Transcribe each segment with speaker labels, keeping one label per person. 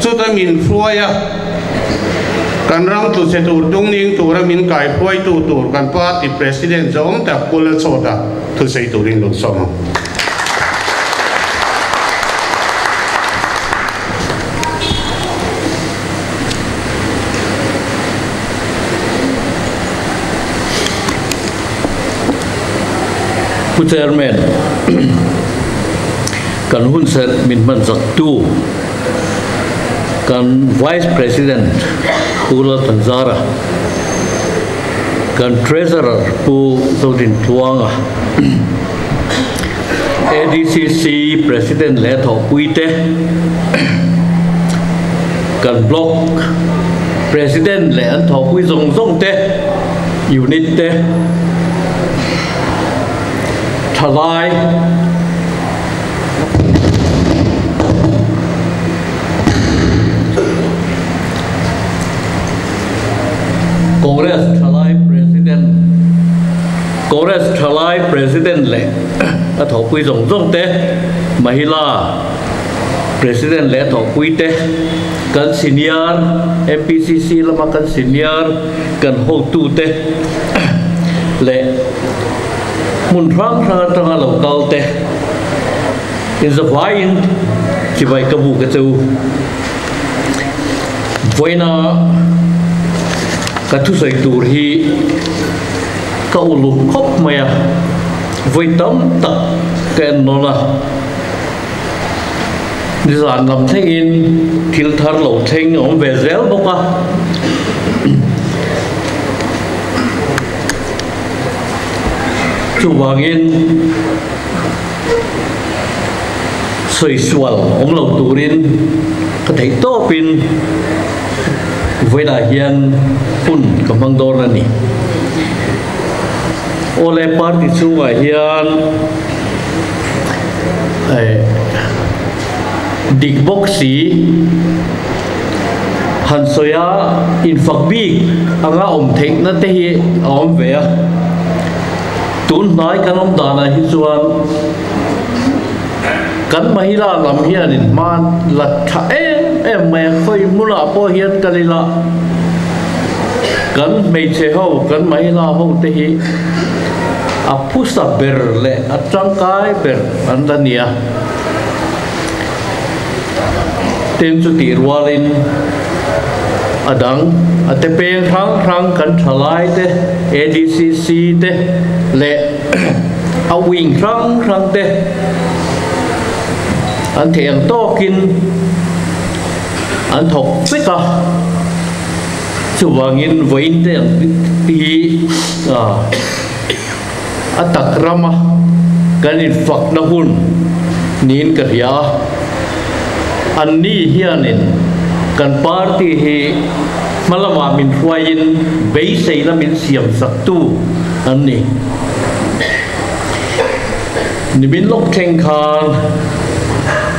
Speaker 1: chút ta mình phơi à kan rang tu se tur tung ning tu ra min kai phơi tu tur kan party president zom ta pula chota tu se turin lo som
Speaker 2: Chairman kan hun set min man sak tu kan Vice President Pula Tanzara kan Treasurer Pu Zodin Tuanga ADCC President Leto Puite kan Block President Leon Tho Pui Zong Zong Te Unit Te Thalai Congress Thalai President Le Tho Pui Zong Zong Te Mahila President Le Tho Pui Te kan senior MPCC lama kan senior kan ho tu te le mun rang rang local te in the vine chỉ vậy cái vụ cái châu với na cái thu xây tù hi câu lục khóc mày với tấm tập cái nó là đi dàn làm thế in thiếu thar lẩu thanh ông về réo bốc à chủ vàng in soi sual ông lẩu tù rin có thấy to pin với đại hiền phun cầm băng đô ra nè ole party chu ga hiền dik boxi han soya in fakbi anga theng na te hi ve tun nai kanom dana hi chuan kan mahila lam hian in man la tha em me khoi mula po hian kalila kan mei che ho kan mahila ho te hi a pusa ber le a tangkai ber andania tem chu ti rualin adang atepeng rang kan thalai te ADCC te le a wing rang te an thiang to kin an thok fika chuwangin voin te ti atak rama kan in fak na hun nin ka ya an ni hianin kan party hi malama min huain bei sei la min siam sak tu an ni ni bin lok theng khan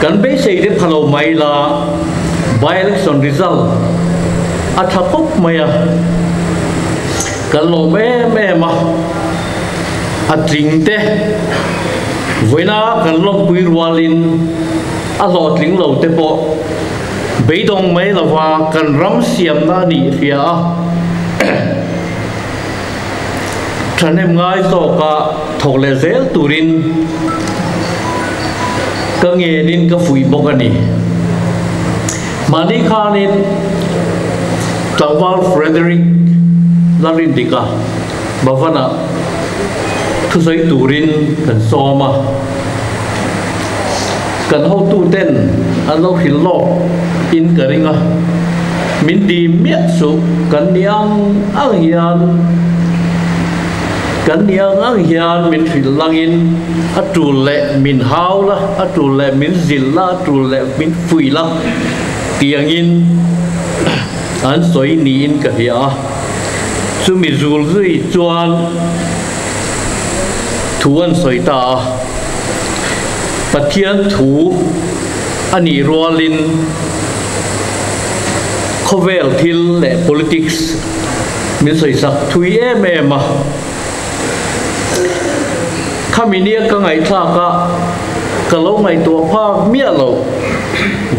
Speaker 2: kan bei sei de phalo mai la by election result athakop maya kan lo me ma atring te voina kan lo puirwalin a lo tling lo te po beidong mai lawa kan ram siam na ni ria thanem ngai to ka thole zel turin ka nge nin ka fui bokani mani khanin Tawal Frederick Larindika bavana thu sei turin kan soma kan ho tu ten alo hillo in karinga min di miat su kan niang ang hian min filangin atule min haula atule min zilla atule min fuila tiangin an soi ni in ka hia chu mi zul zui chuan thuan soi ta pathian thu ani rolin khovel thil le politics min soi sak thui em a khaminia ka ngai tha ka lo ngai to pha mia lo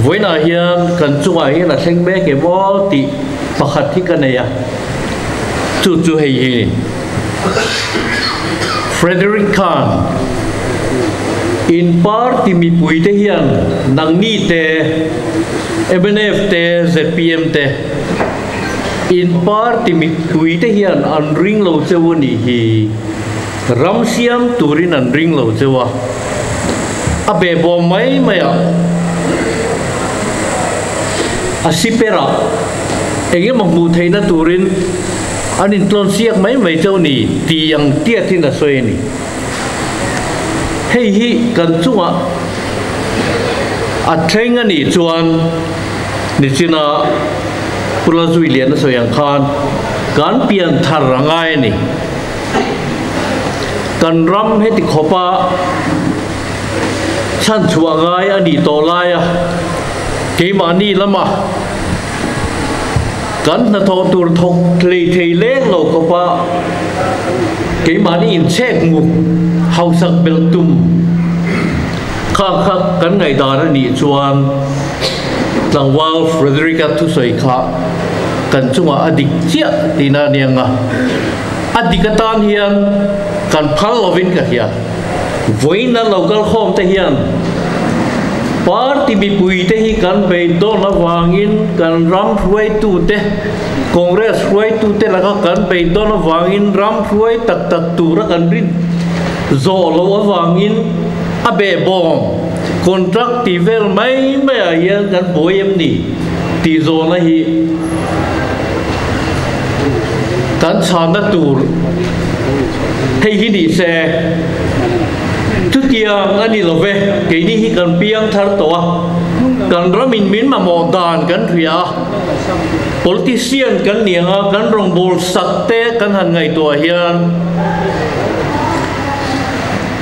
Speaker 2: với na hiền cần chung ai là sinh bé cái bó tị bạc hạt thích cái này à chú hay Frederick Kahn in part thì mi bùi thế hiền năng ni te MNF te ZPM te in part thì mi bùi thế hiền an ring lâu châu ni hi ram siam turin an ring lâu châu à bé bò mấy mày à sipera anh mà mù thấy na turin anh in tlon siak mấy mấy châu ni tiang tiệt thì là xoay ni hey hi cần chung à train anh đi chuan đi xin à pula duy liền so yang khan kan pian thar rangai ni kan ram he ti khopa chan chua ngai ani to lai a ke mani lama kan na tho tur thok thei thei lek lo khopa ke mani in chek ngu hau sak bel tum khak khak kan ngai da na ni chuan lang wal Frederica thu soi kha kan chunga adik chia tina nianga adikatan hian kan phal lovin ka hian voina local home te hian party bi pui te hi kan be don la wangin kan ram ruai tu te congress ruai tu te la kan be don la wangin ram ruai tak tak tu ra kan rin zo lo wangin abe bom contract ti vel mai mai ya kan boyem ni ti zo na hi kan chana tur hei hi ni se tu tiang ani love ke ni hi kan piang thar to kan ramin min ma mo dan kan ria politician kan nianga kan rong bol sakte kan han ngai to hian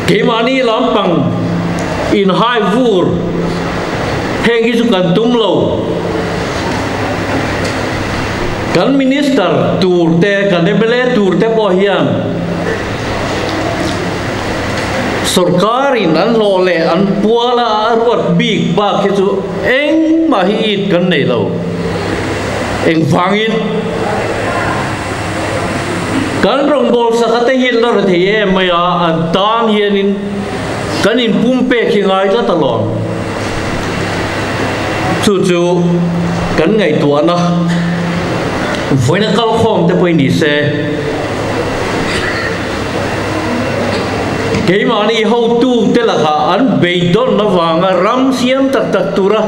Speaker 2: ke mani lampang in high vur heng hi chu kan tum lo kan minister tur te kan MLA tur te po hian sarkarin an lo le an puala arwat big ba ke chu eng ma hi it kan nei lo eng wangin kan rong bol sakate hin lo the ye maya an tan hian in kan in pumpe khi ngai la talon chu kan ngai tua na voina kal khom te poi ni se ke mani ho tu te la kha an be don na wanga ram siam tak tak tura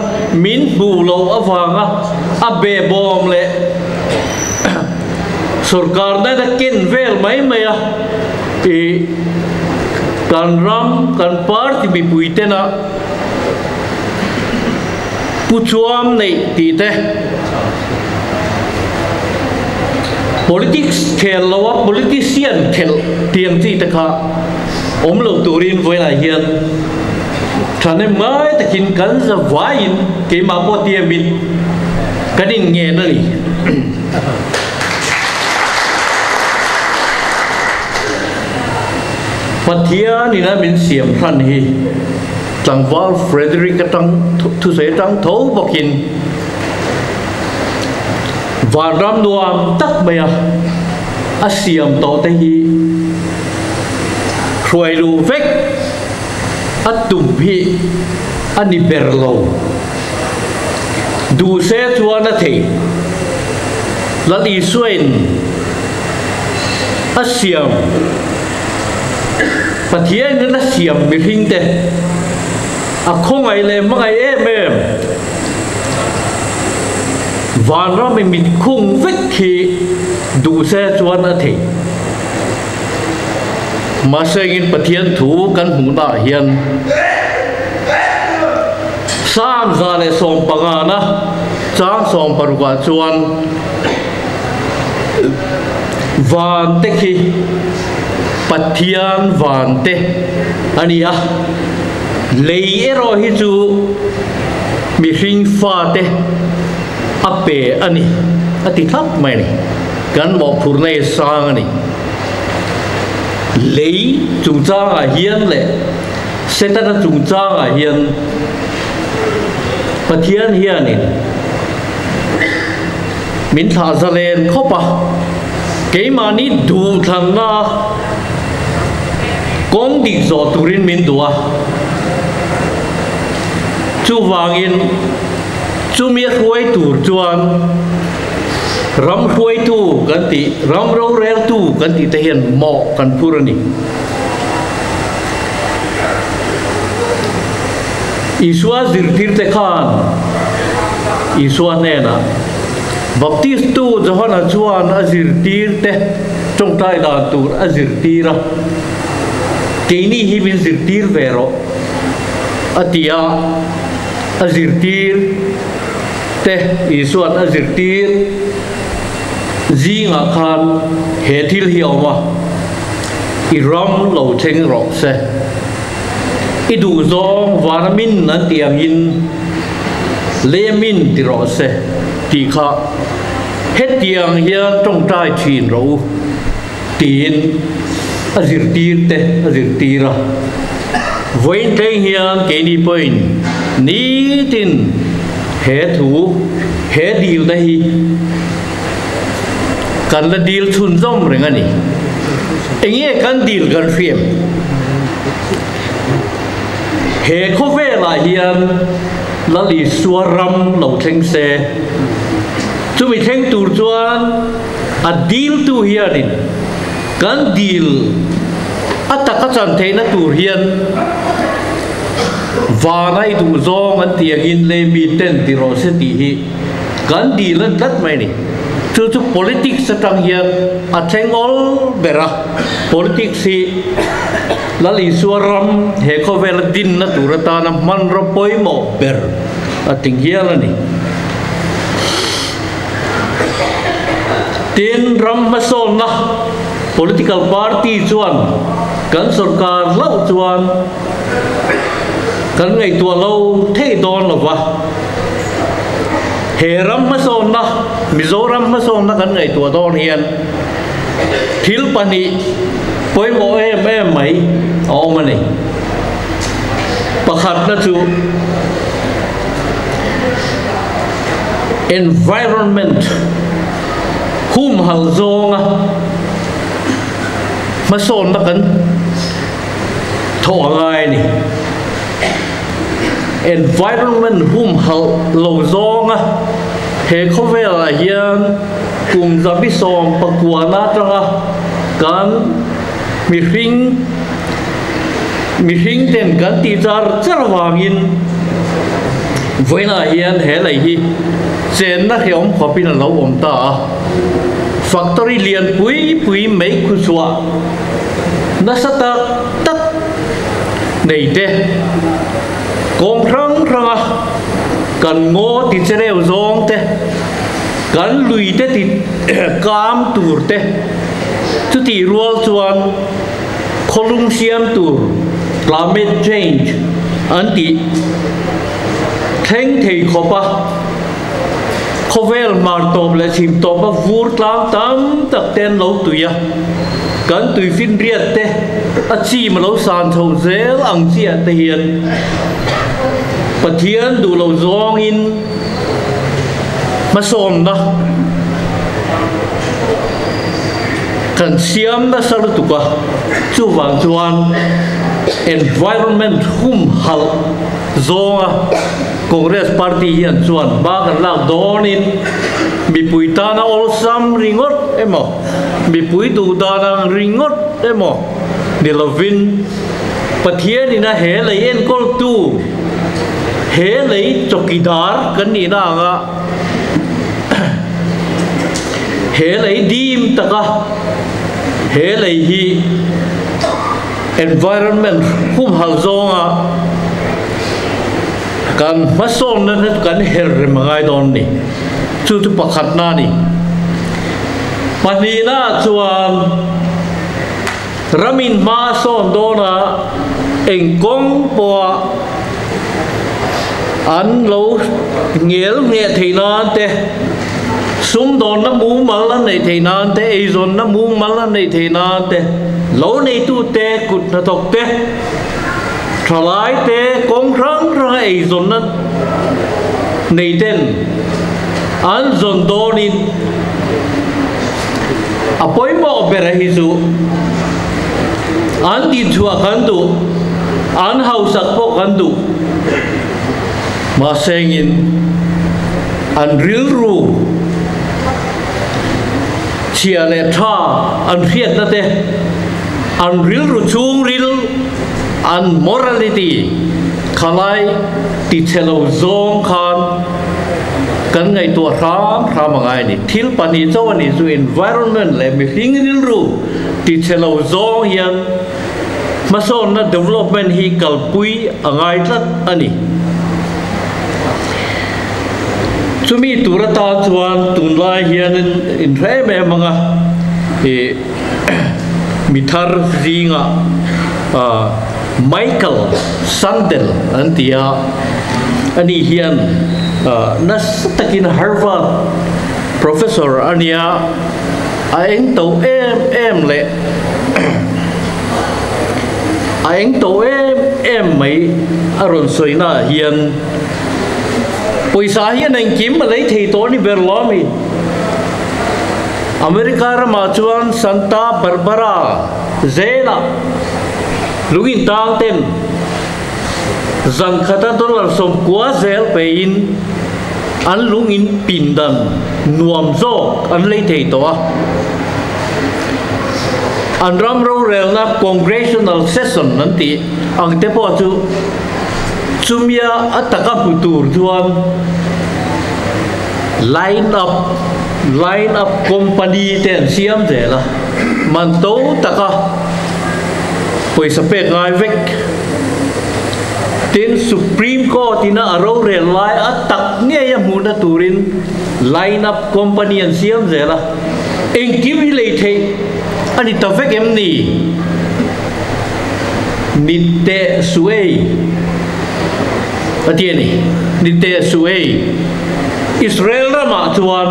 Speaker 2: min bu lo awanga a be bom le sarkar da ken vel mai maya e kan ram kan party bi puitena puchuam nei ti te politics khel lawa politician khel tiang ti ta kha om lo turin voi la hian thane mai takin kan za vain ke ma po tiamin kanin nge na li pathia ni na min siam than hi tlangwal Frederica tang thu se tang tho bokin varam nuam tak maya asiam to te hi khoi lu vek atum hi ani berlo du se chuana the lali suen asiam pathian na siam mi hing te a khong ai le mai em van ra mình khung vết khi đủ xe chuan ở thị mà xe in pathian thủ kan hùng da hiền sam ra le som pangana chang som paruwa chuan van te khi pathian van te ania lei ero hi chu mi hring fa te ape ani ati thap mai ni kan mo phurnei sang ani lei chung cha a hian le seta da chung cha a hian pathian hianin min tha zalen khopa keimani du thangna kong dik zo turin min dua chu wangin chu mi ruai tur chuan ram ruai tu kan ti ram ro rel tu kan ti te hian mo kan purani iswa zirtir te khan iswa nena baptist tu johana chuan azirtir te trong tai da tur azirtira keini hi min zirtir vero atia azirtir te iswa azirtir zinga khan hetil hioma iram lo cheng ro se idu zong varamin nan tiangin lemin ti ro se ti kha het tiang hian trong tai thin ro tin azirtir te azirtira voin te hian ke ni point ni tin he thu he dil da hi kan la dil chun zom rengani engie kan dil kan phiem he kho ve la hian la li suaram lo theng se chu mi theng tur chuan a deal tu hianin kan deal ataka chan theina tur hian vanai du zong an tiangin le mi ten ti ro se ti hi kan deal an lat mai ni chu politics satang hian a theng ol bera politics hi lali suaram he kho vel din na turata na man ro poimo ber ating hialani tin ram mason na political party chuan kan sarkar lau chuan kan ngai tua lo thei don lova he ram mason na mizoram mason na kan ngai tua don hian thil pani poimo em mai omani pakhat na chu environment hum hal zonga mason na kan tho ngai ni environment hum hal lo zonga he khovela hian kum zabi som pakwana tanga kan mi hring ten kan ti jar charwangin voina hian he lai hi chen na hiom khopin lo om ta factory lian pui mai khu chua na sata tak nei te kong rang kan ngo ti chereu zong te kan lui te ti kam tur te chu ti rual chuan kholung siam tur climate change anti theng thei khopa khovel mar top le chim top a vur tlang tam tak ten lo tuya kan tui fin riat te a chi ma lo san tho zel ang chia te hian pathian du lo zong in ma som na kan siam na sar tu ka chu wang chuan environment hum hal zonga Congress party hian chuan ba kan lak donin mi pui ta na ol sam ringot emo mi pui du da na ringot emo ni lovin pathian ina he lai en kol tu he lai chokidar kan ni na nga he lai dim taka he lai hi environment hum hal zonga kan mason na kan her mangai don ni chu pakhat na ni panina chuan ramin ma son dona engkong po an lo ngel nge theina te sum don na mu mal na nei theina te ei zon na mu mal na nei theina te lo nei tu te kut na tok te thalai te kong rang ei zon na nei ten an zon donin apoi mo bera hi chu an tin chua kan du an hausak po kan du ma sengin an ril ru chia le tha an riat na te an ril ru chung ril an morality khalai ti chelo zong khan kan ngai tua ram ngai ni thil pani chaw ni chu environment le mi hring ril ru ti chelo zong hian mason na development hi kalpui angai tlat ani chumi turata chuan tunlai hian in re me manga e mithar ringa Michael Sandel antia ani hian nas takin Harvard professor ania aeng to em le aeng to em mai aron soina hian poisa hian anh kim mà lấy thầy tổ đi về lo mi America ra mà chuan Santa Barbara Zela lugin tang ten rằng khata dollar som quá zel pein an lungin pindan nuam zo an lấy thầy tổ an ram ro rel na congressional session nanti ang tepo chu chumia ataka putur chuan line up company ten siam zela man to taka poisa pek ngai vek tin Supreme Court ina aro rel lai atak nge ya muna turin line up company an siam zela engkim hi lei the ani ta vek em ni nitte suei atieni nitte suei Israel rama chuan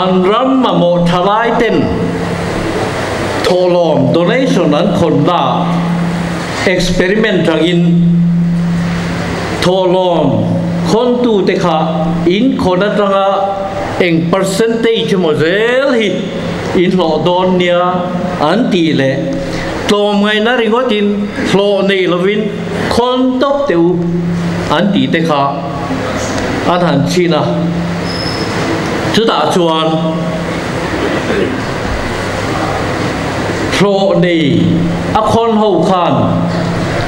Speaker 2: an ram ma mo thalai ten tholom donation an khonna experiment thangin tholom khon tu te kha in khona tanga eng percentage mo zel hi in lo don nia an ti le tlom ngai na ringotin flo nei lovin khon top teu an ti te kha an han china chu da chuan flo nei a khon ho khan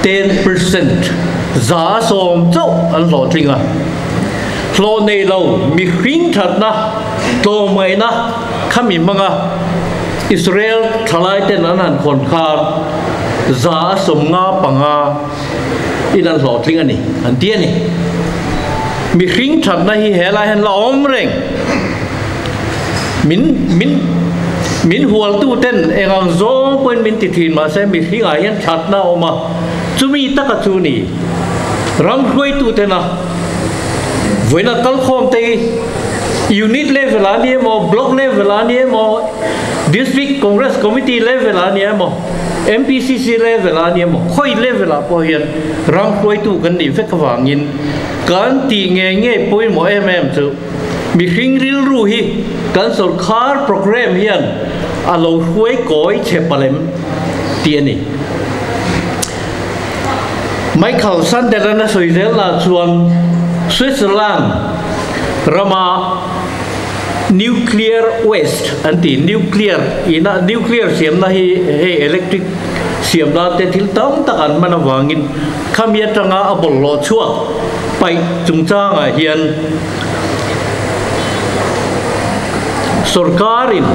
Speaker 2: 10% giá som chau an lo tlinga flo nei lo mi hring that na to mai na khami manga Israel thalai ten an han khon khan giá som nga panga in an lo tling ani an ti ani mi hring that na hi helai han la om reng min hual tu ten engang zo point min ti thin ma se mi hring a hian that na oma chumi taka chu ni ram hloi tu te na voina kal khom te unit level ani mo block level ani mo district congress committee level ani mo MPCC level ani mo khoi level a po hian ram hloi tu kan ni fe kawangin kan ti nge poi mo chu mi hring ril ru hi kan sarkar program hian alo hloi koi chepalem ti ani Michael Sandel na soizel la chuan Switzerland rama nuclear waste anti nuclear ina nuclear siam na hi electric siam na te thil tam takan manawangin khamia tanga abollo chua pai chungchanga hian sarkarin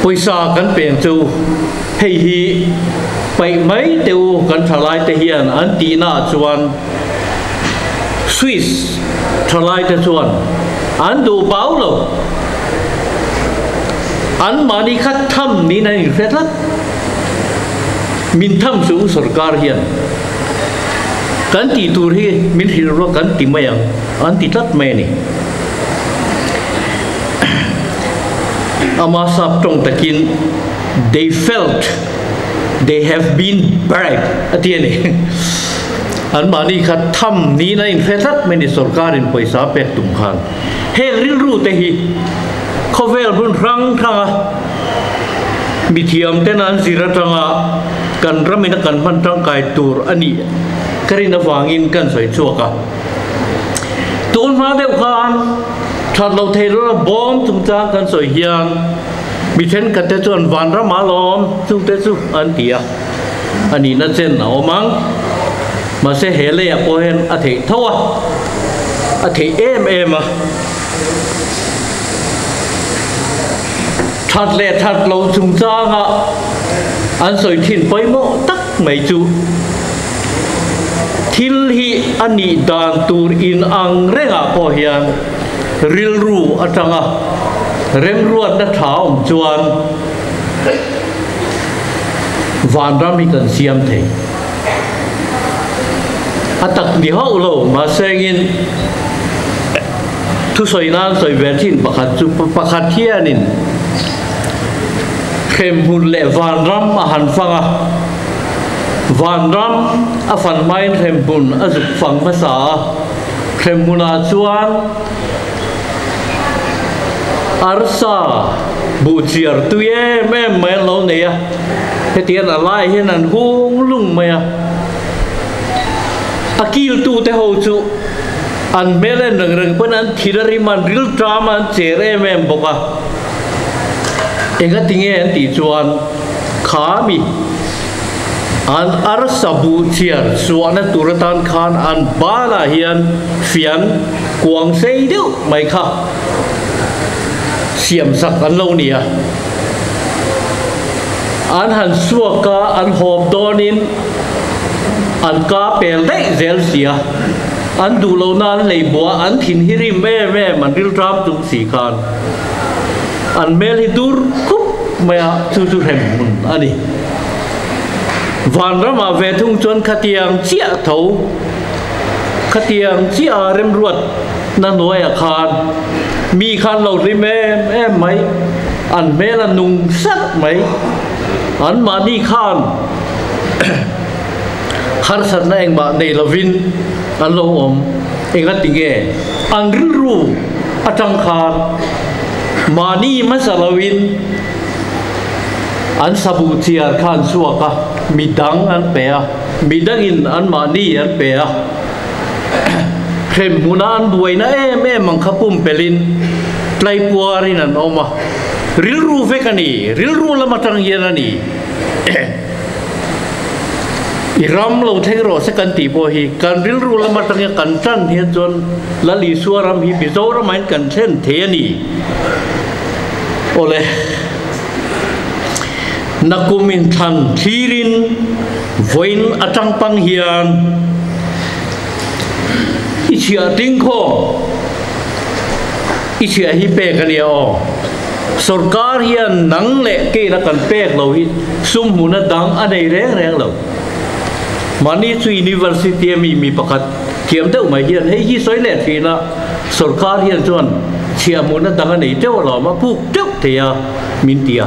Speaker 2: poisa kan pen chu hei hi pai mai teu kan thalai te hian an ti na chuan Swiss thalai te chuan an du paulo an mani khat tham ni na in fetlat min tham su sarkar hian kan ti tur hi min hiro kan ti mayang an ti tat me ni ama sap tong takin they felt they have been bribed atiani an mani khat tham ni na in fetat meni sarkar in paisa pek tum khan he ril ru te hi khovel bun rang thanga mithiam ten an zira tanga kan ramina kan man tang kai tur ani karina wangin kan soi chuaka tun ma deuh khan that lo thei ro bom tung cha kan soi hian mi then ka te chuan van ra ma lom chu te chu an tia ani na chen na omang mà sẽ hệ lệ của hen à thì thâu à thì em à thật lệ thật lâu chúng ta ngạ anh soi thiên bấy mộ tắc mấy chú thiên hi anh đi đàn tour in ang re ngạ của hiền ril ru ở trong à rem ruột đã tháo chuan van ram hi cần xiêm thế atak di hau lo ma sengin thu soi nan soi vertin pakhat hianin khem hun le van ram a han fanga van ram a fan main khem bun a zuk fang ma sa khem huna chuan arsa bu chiar tuye me lo ne ya he tian a lai hian an hung lung me ya akil tu te ho chu an melen rang pun an thirari man real drama chere mem boka enga tinge an ti chuan khami an ar sabu chiar suana turatan khan an bala hian fian kuang sei deu mai kha siam sak an lo nia an han suaka an hop donin an ka pel dei zel sia an du lo nan lei bua an thin hiri me man ril ram tung si khan an mel hi dur kup maya chu hem mun ani van rama ve thung chon khatiang chia tho khatiang chia rem ruat na noi a khan mi khan lo ri me mai an mel an nung sat mai an ma ni khan har san na eng ba nei lovin an lo om enga tinge an ril ru atang khan mani masalawin an sabu chiar khan suaka midang an pea midangin an mani an pea khem huna an buaina em ang khapum pelin play puarin an oma ril ru vekani ril ru lamatang yerani iram lo theng ro second ti bo hi kan ril ru lama tang ya kan tan he chon lali suaram hi bizora main kan then the ni ole nakumin than thirin voin atang pang hian ichia ting kho ichia hi pe kan ya o sarkar hian nang le ke na kan pek lo hi sum huna dang anei reng lo mani chu university mi pakhat thiam deuh mai hian hei hi soi le thina sarkar hian chuan thiamuna danga nei teu lo ma puk teu thea min tia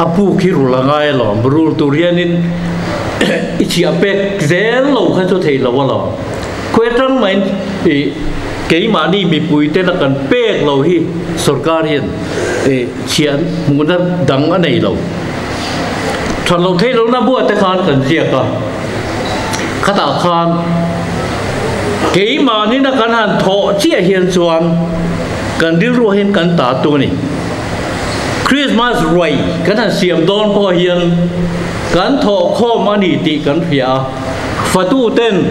Speaker 2: apu khi rulangai lo brul turianin ichi apek zel lo kha chu thei lo lo kwetang mai kei mani mi pui te na kan pek lo hi sarkar hian chian muna dang anei lo than lo thei lo na bu te khan kan zia ka khata khan kei mani na kan han tho chia hian chuan kan dil ro hen kan ta tu ni Christmas roi kan han siam don po hian kan tho kho mani ti kan phia fatu ten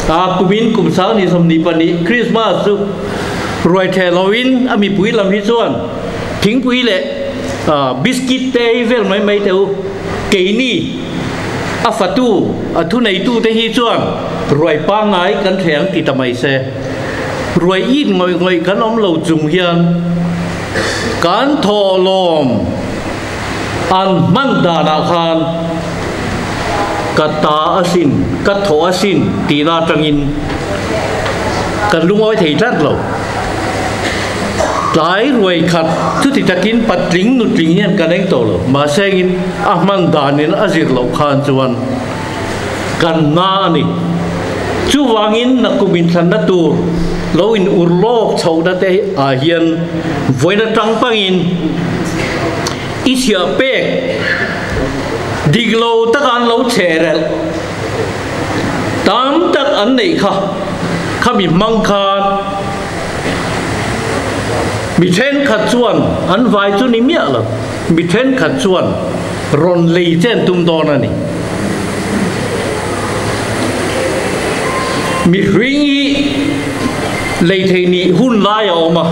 Speaker 2: a kumin kum sang ni som ni pani Christmas su roi Halloween ami pui lam hi chuan thing pui le biscuit te vel mai teu kei ni a fatu a thu nei tu te hi chuan roi pa ngai kan theng ti tamai se roi in ngoi kan om lo chung hian kan tho lom an man da na khan kata asin kat tho asin ti na tangin kan lungoi thei tat lo lai roi khat thu ti takin patling nutling hian kan eng to lo ma sengin a man danin azir lo khan chuan kan na ni chu wangin na kumin than na tu lo in urlok chhoda te a hian voina tangpangin isia pek diglo takan lo cherel tam tak an nei kha khami mangkhan mi then khat chuan an vai chu ni mia la mi then khat chuan ron lei chen tum don ani mi ringi lei thei ni hun lai oma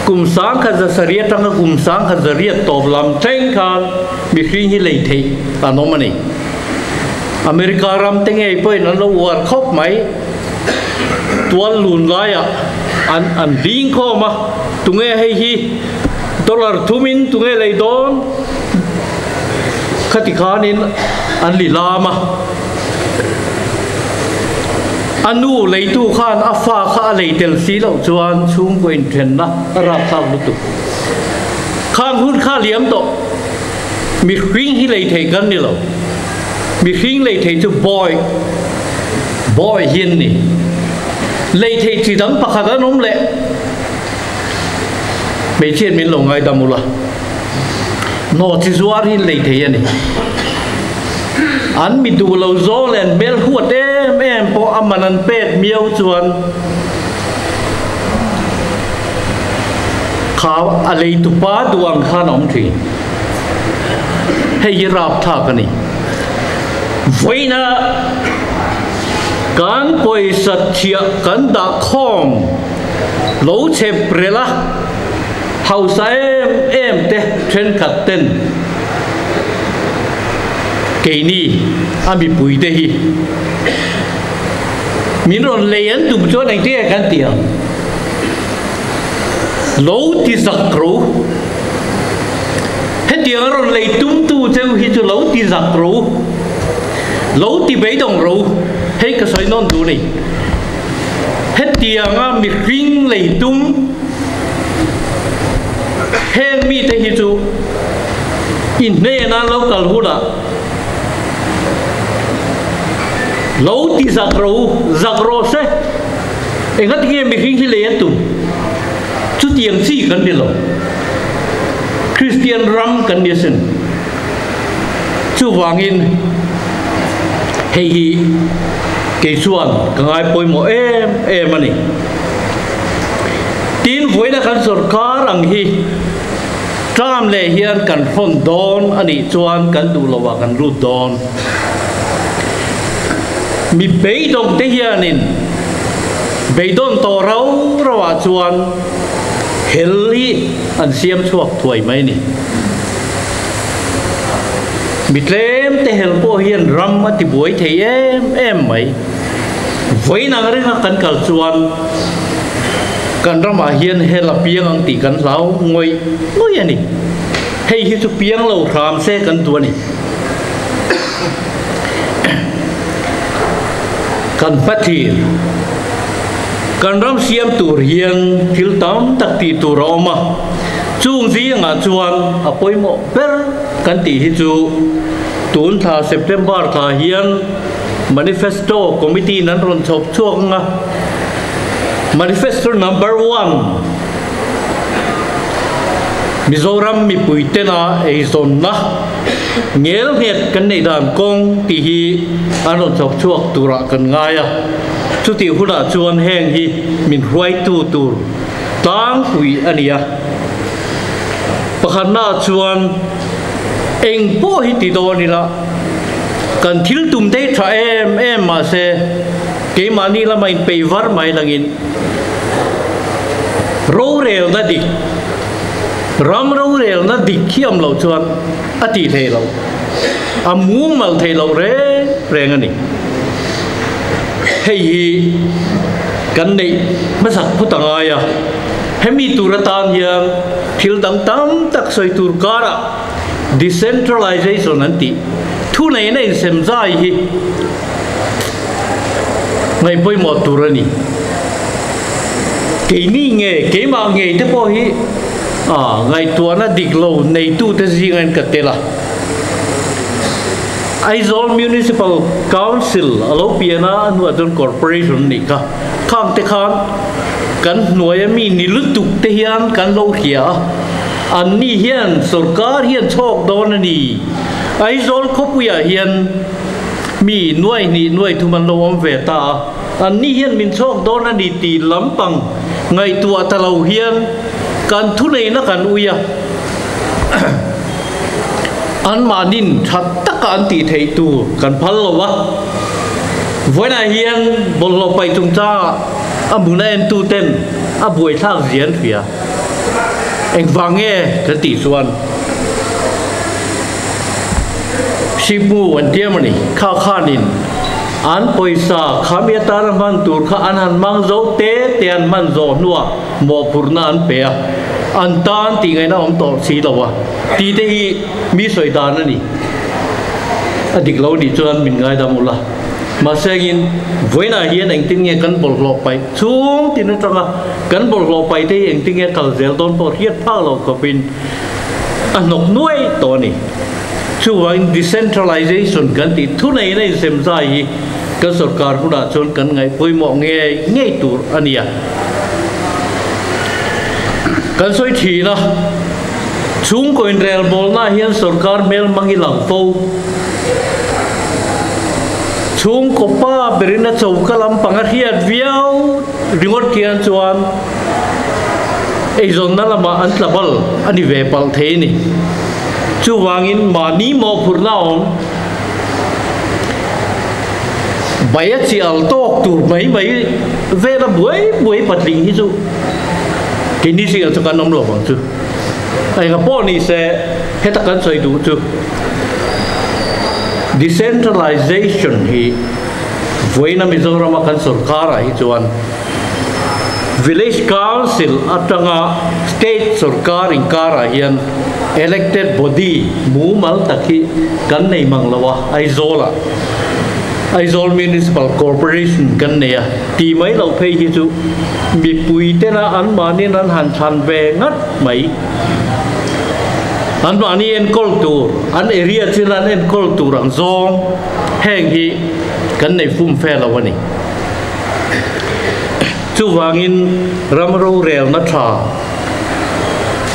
Speaker 2: kum sang kha za saria tang kum sang kha zaria top lam teng khan mi ringi lei thei anomani America ram teng ei poi nan lo war khop mai tuan lun lai an ding kho ma tunge hei hi dollar thumin tunge lei don khati khanin an li lama anu lei tu khan afa kha lei tel si lo chuan chung koin then na ra sa lu tu khang hun kha liam to mi hring hi lei thei kan ni lo mi hring lei thei chu boy hian ni lei thei chi dang pakhat anom le mấy chuyện mình lồng ngay đầm mula nó chỉ zuar hin lấy thế này anh mình đủ lâu gió lên bel huột em po amanan pet miêu chuan khao alei tu pa duang khan om thi hay rap tha cái này với na kan poi sat chia kan da khom lâu chep rela hậu sa em te trên khát tên cái ni anh bị bùi thế hi mình rồi lấy anh tụm chỗ này thế kan tiền lâu thì giặc rú hết tiền rồi lấy tụm tu theo hi cho lâu thì giặc rú lâu thì bấy đồng rú hết cái soi non tu này hết tiền mình riêng lấy tụm heng mi te hi chu in ne na local huda lo ti zakro se engat nge mi hi le tu chu tiang chi kan ni lo Christian ram condition chu wangin hei hi ke chuan kangai poi mo em ani tin voi na kan sarkar ang hi tram le hian kan phon don ani chuan kan du lawa kan ru don mi beidong te hianin beidon to rawa chuan helli an siam chuak thuai mai ni mi tlem te hel po hian ram ati buai thei em mai voi na ri kan kal chuan kan rama hian hela piang ang ti kan lau ngoi ani hei hi chu piang lo ram se kan tu ani kan pathir kan ram siam tur hian thil tam tak ti tur oma chung zi nga chuan apoi mo per kan ti hi chu tun tha September tha hian manifesto committee nan ron chop chuak nga manifesto number 1 Mizoram mi puitena eizon na ngel het kan nei dan kong ti hi anon chok chuak tura kan ngaya chu ti huna chuan heng hi min huai tu tur tang hui ania pakhanna chuan eng po hi ti do ni la kan thil tum te tha em ma se ke mani la main peivar mai langin ro rel na dik ram ro rel na dik khiam lo chuan ati thei lo amung mal thei lo reng ani hei kan nei masak putangaya hemi turatan yang thil dang tam tak soi tur kara decentralization anti thu nei nei sem zai hi ngai poi mo turani ke ni nge ke ma nge te po hi ngai tua na dik lo nei tu te zingan katela Aizawl Municipal Council alo piana anu adon corporation ni ka khang te khan kan hnuai mi ni lutuk te hian kan lo khia an ni hian sarkar hian chok don ani Aizawl khopuya hian mi nuai ni nuai thuman lo om ve ta an ni hian min chok don ani ti lampang ngai tua talo hian kan thu nei na kan uya an manin that taka an ti thei tu kan phal lo wa voina hian bol lo pai tung cha amuna en tu ten a buai thak zian phia eng wange kan ti suan shimu an tiamani kha khanin an poisa khamia tar man tur kha an han mang zo te tian man zo nuwa mo purna an pe an tan ti ngai na om to si lo wa ti te hi mi soi dan ani adik lo ni chuan min ngai da mula ma sengin voina hian eng ting nge kan bol lo pai chung tin atanga kan bol lo pai te eng ting nge kal zel don por hiat pha lo ko pin anok nuai to ni chu wain decentralization kan ti thu nei nei sem zai hi kan sarkar huna chon kan ngai poimo nge ngei tur ania kan soi thi na chung koin rel bol na hian sarkar mel mangi lang fo chung kopa berina chaukalam pangar hiat viau ringot kian chuan ei zon na lama an tlabal ani ve pal the ni chu wangin mani mo phurna on baya chi al tok tur mai mai ve la buai patling hi chu kini sing chu kan nom lo bang chu ai ga po ni se heta kan soi du chu decentralization hi voina Mizoram kan sarkar hi chuan village council atanga state sarkar in kara hian elected body mu mal takhi kan nei manglawa Aizawl Municipal Corporation kan neya ti mai lo phei hi chu mi pui te na an mani nan han than ve ngat mai an mani en kultur an area chilan en kultur ang zong heng hi kan nei fum fe lawani chu wangin ramro rel na tha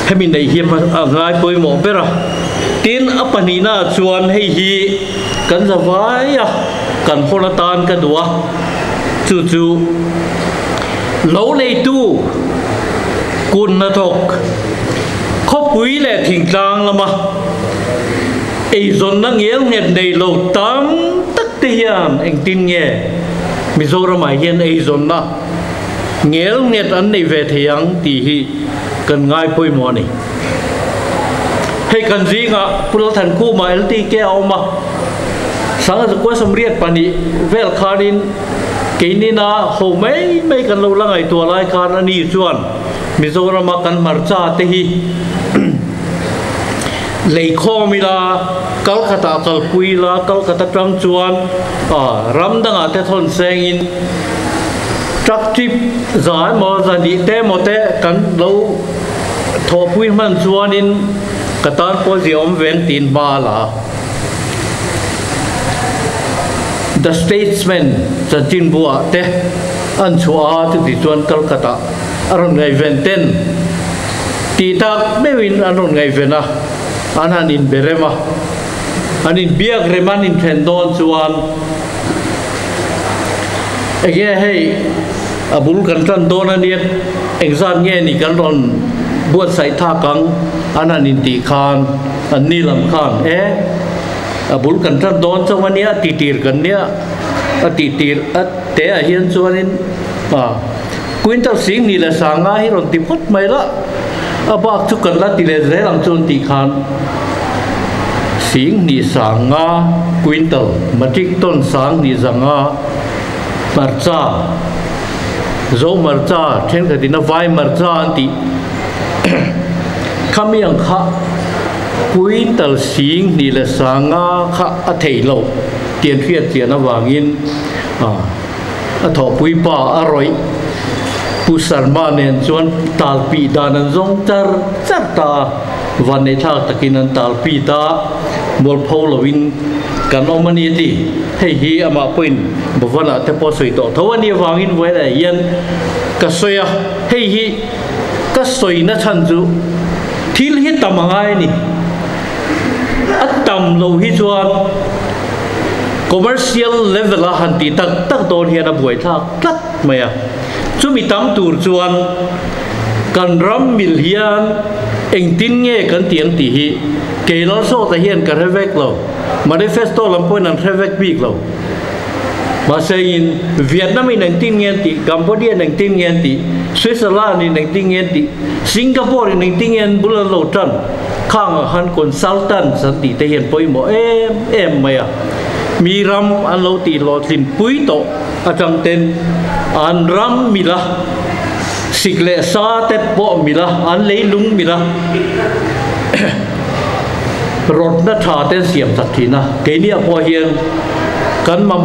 Speaker 2: hemi nei hi ma ngai poi mo pera tin apani na chuan hei hi kan zawaya kan holatan ka dua chu lo nei tu kun na thok khopui le thing tlang lama ei zon na ngel nget nei lo tam tak te hian eng tin nge Mizoram ai hian ei zon na ngel nget an nei ve thiang ti hi kan ngai poi mo ni hei kan zinga pul than khu ma lt ke oma sanga ko samriat pani vel khanin keinina ho mai kan lo langai to lai khan ani chuan Mizoram kan marcha te hi lei khomila Kolkata kalpuila Kolkata tang chuan ramdanga te thon sengin truck trip zai mo zani te mote kan lo tho pui man chuanin katan po ziom ven tin bala the statesman chatin bua te an chua tu ti chuan Kolkata aron ngai ven ten ti tak mewin aron ngai vena anan in berema anin biak reman in tendon chuan ege hei abul kan tan don aniat exam nge ni kan ron buat sai tha kang anan in ti khan an ni lam khan abul kan tan don chawania titir kan nia atitir at te a hian chuanin quintal sing ni la sanga hi ron ti phot mai la abak chu kan la ti le zelam chon ti khan sing ni sanga quintal matik ton sang ni zanga marcha zo marcha then ka dina vai marcha anti khamiang kha quintal sing ni la sanga kha a thei lo tian phiat tian awangin a tho pui pa a roi pusarma nen chuan talpi danan zong char ta van nei thak takin an talpi ta bol phâu lovin kan omani ti hei hi ama point bovana te po soi to thawani wangin we la yan ka soya hei hi ka soi na chan chu thil hi tamangai ni atam lo hi chuan commercial level a han ti tak tak don hian a buai thak tlat maya chumi tam tur chuan kan ram mil hian eng tin nge kan tiang ti hi kelal so ta hian ka revek lo manifesto lampoi nan revek big lo ma sein Vietnam in 19 ngen ti Cambodia 19 ngen ti Switzerland in 19 ngen ti Singapore in 19 ngen bulan lo tran khang han consultant san ti te hian poi mo em maya mi ram an lo ti lo tlim pui to atang ten an ram mila sikle sa te po mila an lei lung mila rot na tha ten siam sak thina ke ni apo hian kan ma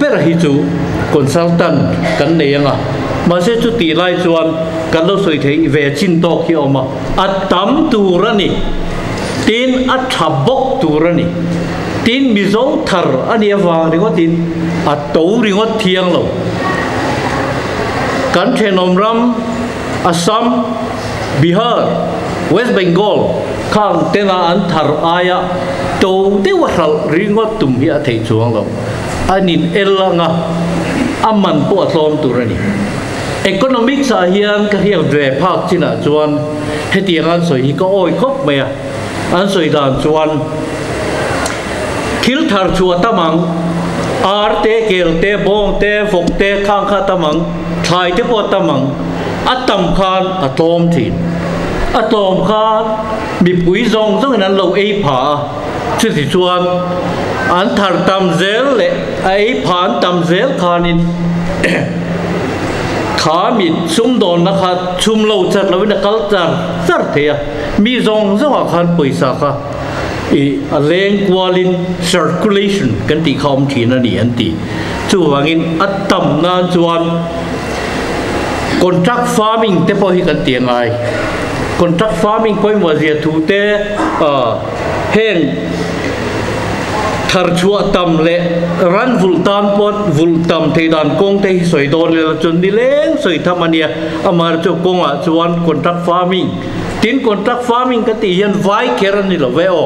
Speaker 2: ber hi chu consultant kan ne anga ma se chu ti lai chuan kan lo soi thei ve chin to ki oma atam turani tin athabok turani tin mizo thar ani awang ringo tin ato ringo thiang lo kan thenom ram Assam Bihar West Bengal khang tena an thar aya to te waral ringo tum hi a thei chuang lo anin elanga aman po atlom turani economics a hian ka hian ve phak china chuan hetiang an soi hi ko oi khop maya an soi dan chuan khil thar chua tamang arte kelte bong te fok te khang kha tamang thai te po tamang atam khan atom thin atom khan mi pui zong zong nan lo ei pha chu ti chuan an thar tam zel le ei phan tam zel khanin kha mi sum don na kha chum lo chat lo na culture sar thea mi zong zong khan paisa kha a leng qualin circulation kan ti khom thin ani an ti chu wangin atam nan chuan contract farming te po hi kan tiang ai contract farming poi mo zia thu te heng thar chua tam le ran vultan pot vultam thei dan kong te soi don le chun ni leng soi thamania amar chu kong a chuan contract farming tin contract farming ka ti hian vai keran ni lo ve o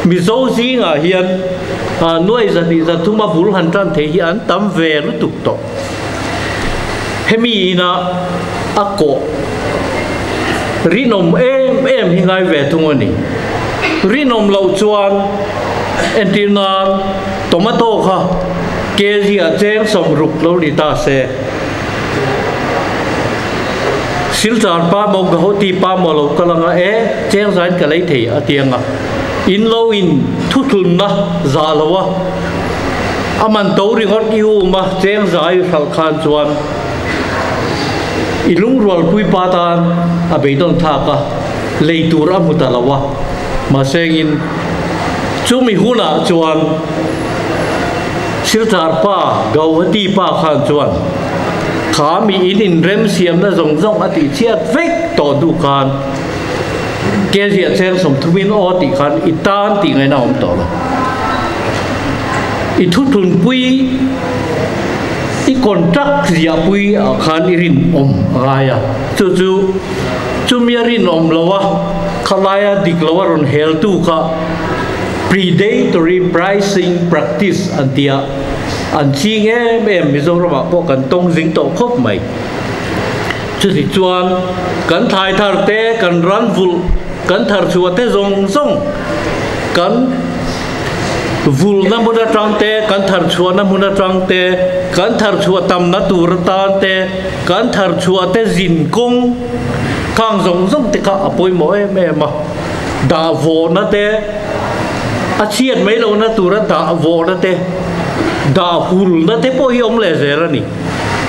Speaker 2: mi zo zinga hian noi za ni za thuma bul han tan thei hi an tam ve lu tuk to hemi na ako rinom em hi ngai ve thungoni rinom lo chuan entina tomato kha kg a cheng som ruk lo ri ta se silchar pa mo ga hoti pa mo lo kalanga cheng zain ka lei thei atianga in lo in thuthun na zalawa aman to ri ngot iu ma cheng zai khal khan chuan ilung rol pui patan abeidon thaka leitur amutalawa masengin chumi huna chuan silchar pa gawati pa khan chuan khami inin rem siam na zong zong ati chiat vek to du khan ke zia cheng som thumin o ti khan itan ti ngai na om to lo i thuthun pui i contract zia pui khan irin om raya chu chumiarin om lawa khalaya diklawa ron hel tu kha predatory pricing practice antia an ching em mizorama po kan tong jing to khop mai chu si chuan kan thai thar te kan ran vul kan thar chua te zong zong kan vul na muna trang te kan thar chua na muna trang te kan thar chua tam na tur tan te kan thar chua te zin kong kang zong zong te ka apoi mo em ma da vo na te a chiat mai lo na tur da vo na te da hul na te po hi om le zera ni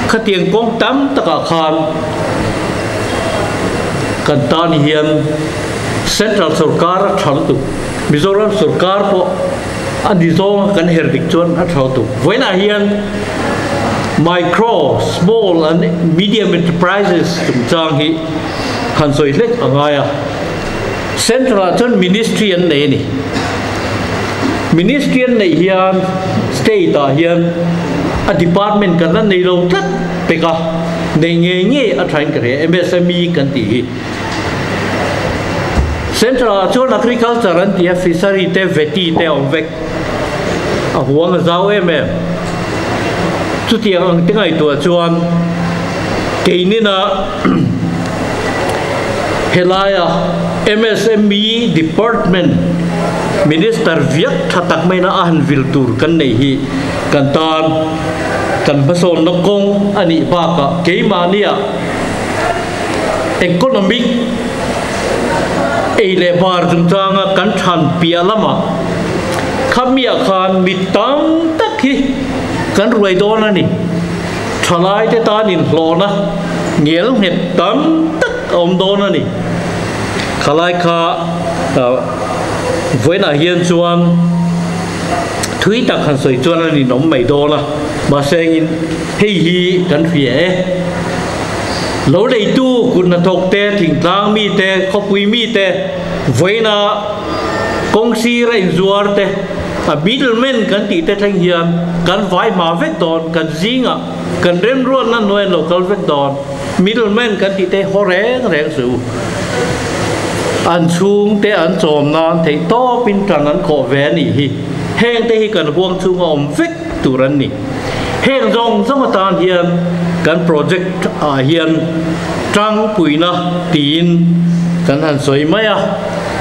Speaker 2: khatiang kong tam taka khan kan tan hian central sarkar thal tu Mizoram sarkar po adizong kan herdik chuan a thau tu voina hian micro small and medium enterprises tum chang hi han soi lek angaya central chon ministry an nei ni ministerial này hiền state ta hiền a department kan la nei lo tlat peka nei nge a thain kare MSME kan ti Central Agriculture and the Fishery te veti te omvek a huang zau em chu tiang ang tengai tua chuan keinina helaya MSME department minister viet thatak mai na ahan viltur kan nei hi kan tan kan pasol na kong ani ba ka keimania economic ei le bar jung changa kan than pia lama khamia khan mitang takhi kan ruai don ani thalai te tanin hlona ngel het tam tak om don ani khalai kha với là hiền chuan thúy đặc hành soi chuan là nóng mày đô la mà xem in hi kan phía lối đây tu cũng là thuộc te thỉnh lang mi te khopui mi te với là công si ra zuar te middleman kan ti te thang hiền kan vai mà vết đòn kan zinga kan rem ruan na noen local vết đòn middleman kan ti te hore reng su an chung te an chom nan thei to pin tran an kho ve ni hi heng te hi kan huang chung om vek turan ni heng jong zong tan hian kan project a hian trăng puina tin kan han soi maya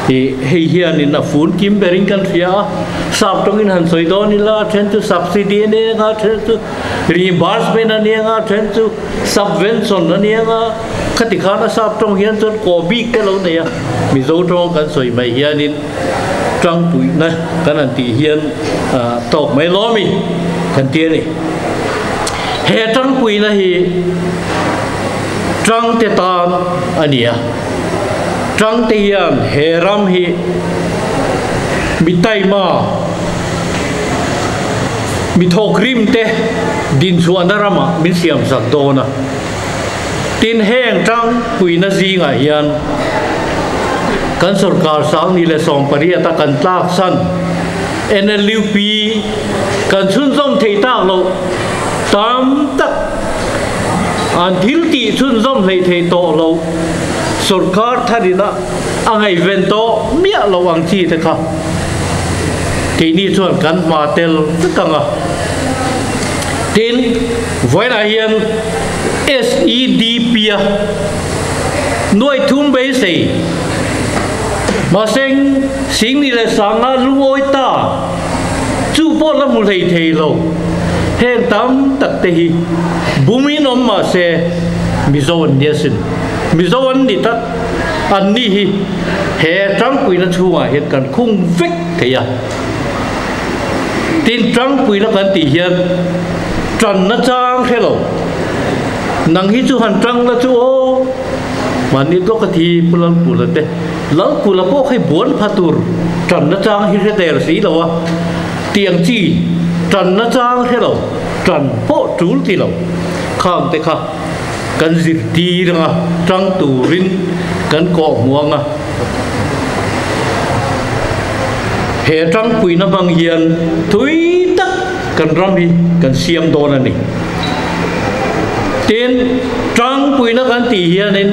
Speaker 2: thì hian in a phun kim bering kan fia sap tong in han soi don ila tend to subsidy ne nga tend to reimbursement ne nga tend to subvention ne nga khati khana sap tong hian chon ko bi ke lo ne ya mi zo tong kan soi mai hian in trăng puina kan an ti hian tok mai lo mi kan tie ni he trăng puina hi trăng te tan ania trăng te hian heram hi mitai ma mi thok rim te din suandarama min siam sak dona tin heng trăng puina zinga hian kan sarkar sang ni le som paria ta kan tlak san NLUP kan chun zom thei ta lo tam tak an thil ti chun zom lei thei to lo sarkar tharina angai vento mia lo ang chi te kha ke ni chuan kan ma tel takanga tin voila hian SEDP nuôi thun bấy sei mà sinh sinh ni le sanga luoi ta chu po la mu lei thei lo heng tam tak te hi bumi nom ma se mizon yesin mizon ni tat an ni hi he trăng pui na chuwa het kan khung vek theya tin trăng pui na kan ti hian tran na chang hello nang hi chu han trăng la chu o mani to ka thi pulan pulate lau pula po khai buon phatur tran na chang hi der si lo tiang chi tran na chang hello tran po trul ti lo kham te kha kan zir ti nga trăng tu rin kan ko muanga he trăng pui na bang hian thui tak kan ram hi kan siam don ani tin trăng pui na kan ti hian in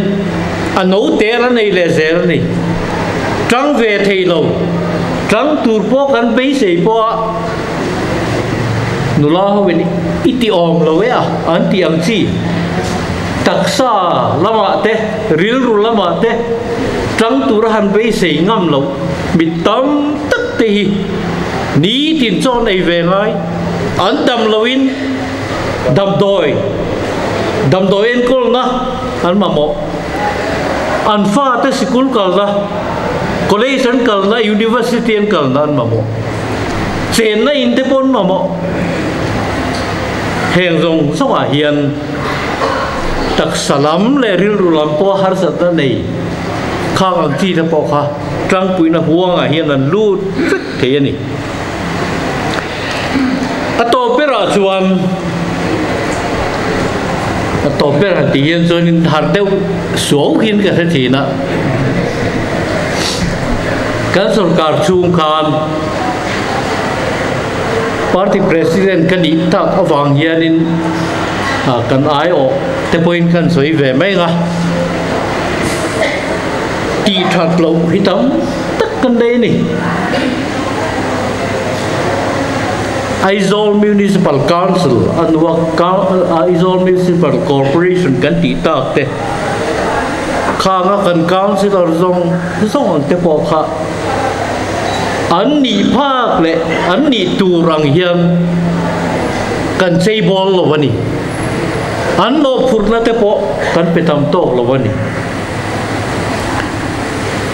Speaker 2: anau te la nei le zer ni trăng về thei lo trăng tur po kan bei sei po nula howeni iti om lo ya an ti ang chi taksa lama te ril ru lama te trăng tur han bei sei ngam lo mi tam tak te hi ni tin cho nei ve ngai an dam loin dam doi en kol na an ma mo an fa te school kal na college an kal na university an kal na an ma mo chen na in te pon ma mo heng rong so a hian tak salam le ril ru lam po har sa ta nei khang ang chi ta po kha trăng pui na huang a hian an lut the ani ato pera chuan ato pera ti hian chuan in har deuh suau hin ka the thina kan sarkar chung khan party president kan ni tak awang hianin kan ai o te point kan soi ve mai nga ti that lo hitam tak kan dei ni Aizawl Municipal Council anwa Aizawl Municipal Corporation kan ti tak te khanga kan councilor zong ang te po kha an ni phak le an ni turang hian kan chei bol lo wani an lo phurna te po kan petam tok lo wani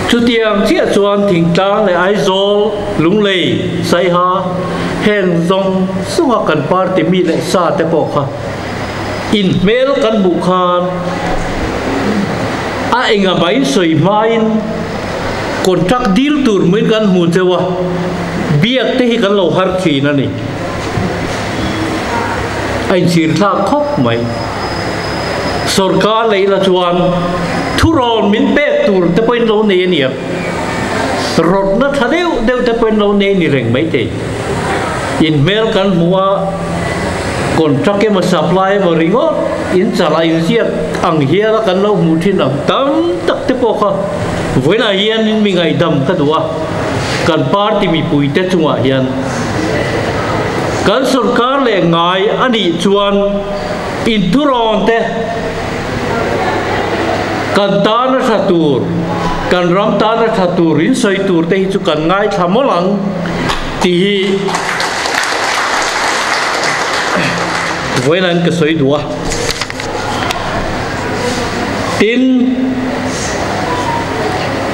Speaker 2: chu tiang chia chuan thing tlang le Aizawl lunglei sai ha hen zong sunga kan party mi le sa te po kha in mel kan bu khan a enga bai soi main contract deal tur min kan mu chewa biak te hi kan lo har thi na ni ai sir tha khop mai sarkar leila chuan thuron min pek tur te point lo ne ni rot na thadeu deu te point lo ne ni reng mai te in mel kan muwa contract ke ma supply ma ringot in chala in sia ang hia la kan lo mu thin am tam tak te po kha voina hian in mi ngai dam ka duwa kan party mi pui te chunga hian kan sarkar le ngai ani chuan in turon te kan tan thatur kan ram tan thatur in soi tur te hi chu kan ngai thamolang ti với nên cái soi đua tin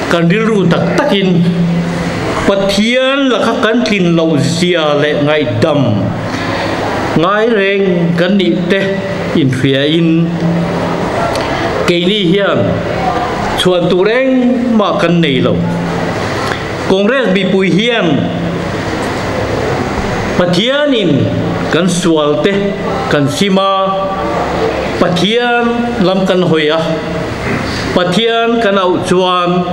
Speaker 2: cần đi ru tắc tắc in pathian là các cán tin lâu xia lệ ngày đầm ngày rèn cán nị te in phía in cây ni hiền chuan tu rèn mà cán này lâu Congress bị bùi hiền pathian in kan sual te kan sima pathian lam kan hoya pathian kan au chuan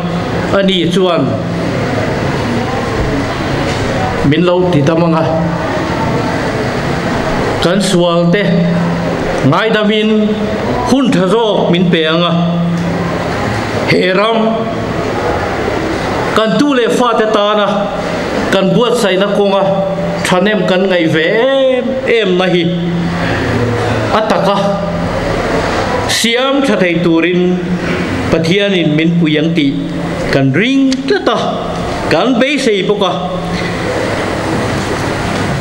Speaker 2: ani chuan min lo ti tamanga kan sual te ngai damin hun thazo min pe anga heram kan tu le fa te ta na kan buat sai na konga thanem kan ngai ve em nahi ataka siam thatai turin pathian in min puyang ti kan ring ta kan be sei poka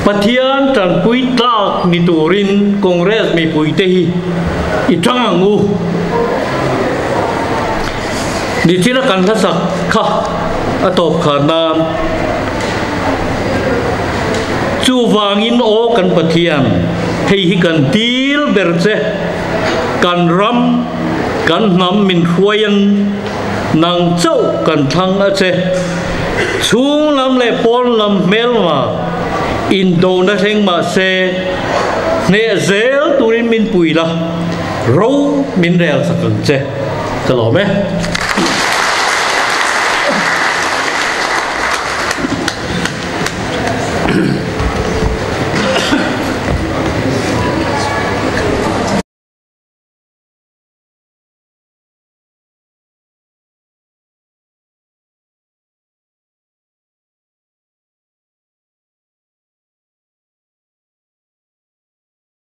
Speaker 2: pathian tan pui tak ni turin Congress mi pui te hi itangu ni china kan thasak kha atop khana chu wangin o kan pathian thei hi kan til berche kan ram kan nam min huayan nang chau kan thang a che chung lam le pon lam mel ma in do na theng ma se ne zel turin min pui la ro min rel sakang che kalo me